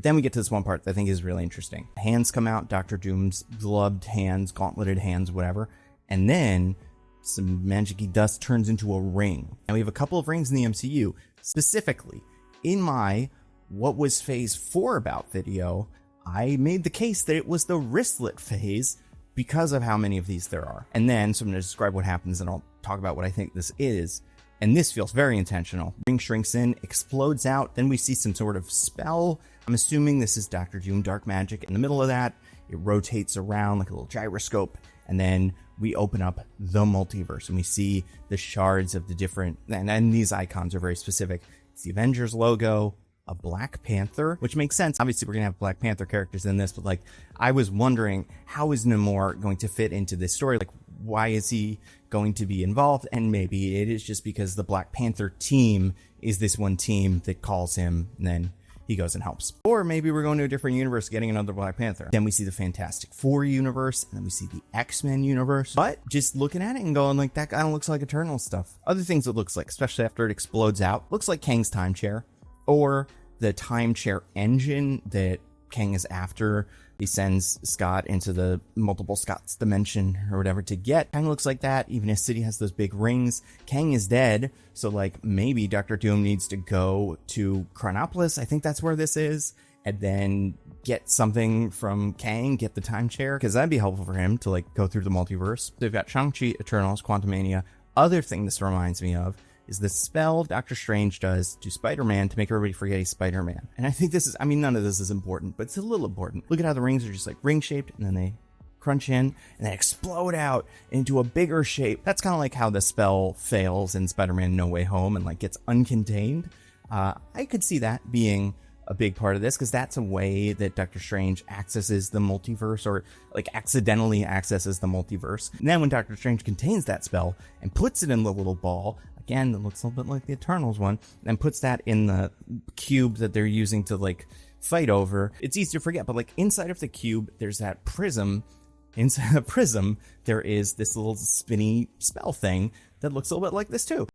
then we get to this one part that I think is really interesting. Hands come out, Doctor Doom's gloved hands, gauntleted hands, whatever. And then some magic-y dust turns into a ring. And we have a couple of rings in the MCU. Specifically, in my What Was Phase 4 About video, I made the case that it was the wristlet phase because of how many of these there are. And then, so I'm going to describe what happens and I'll talk about what I think this is. And this feels very intentional. Ring shrinks in, explodes out, then we see some sort of spell. I'm assuming this is Dr. Doom Dark Magic. In the middle of that, it rotates around like a little gyroscope, and then we open up the multiverse and we see the shards of the different, and these icons are very specific. It's the Avengers logo, a Black Panther, which makes sense. Obviously, we're gonna have Black Panther characters in this, but like, I was wondering, how is Namor going to fit into this story? Like, why is he going to be involved? And maybe it is just because the Black Panther team is this one team that calls him, and then he goes and helps. Or maybe we're going to a different universe, getting another Black Panther. Then we see the Fantastic Four universe, and then we see the X-Men universe. But just looking at it and going like, that kind of looks like Eternal stuff. Other things it looks like, especially after it explodes out, looks like Kang's time chair, or the time chair engine that Kang is after. He sends Scott into the multiple Scott's dimension or whatever to get. Kang looks like that. Even his city has those big rings. Kang is dead. So like, maybe Dr. Doom needs to go to Chronopolis. I think that's where this is. And then get something from Kang, get the time chair, because that'd be helpful for him to like go through the multiverse. They've got Shang-Chi, Eternals, Quantumania. Other thing this reminds me of is the spell Doctor Strange does to Spider-Man to make everybody forget he's Spider-Man. And I think this is, I mean, none of this is important, but it's a little important. Look at how the rings are just like ring-shaped, and then they crunch in, and then explode out into a bigger shape. That's kind of like how the spell fails in Spider-Man No Way Home and like gets uncontained. I could see that being a big part of this, because that's a way that Doctor Strange accesses the multiverse, or like accidentally accesses the multiverse. And then when Doctor Strange contains that spell and puts it in the little ball, again, that looks a little bit like the Eternals one, and puts that in the cube that they're using to like fight over, it's easy to forget, but like inside of the cube, there's that prism. Inside the prism, there is this little spinny spell thing that looks a little bit like this too.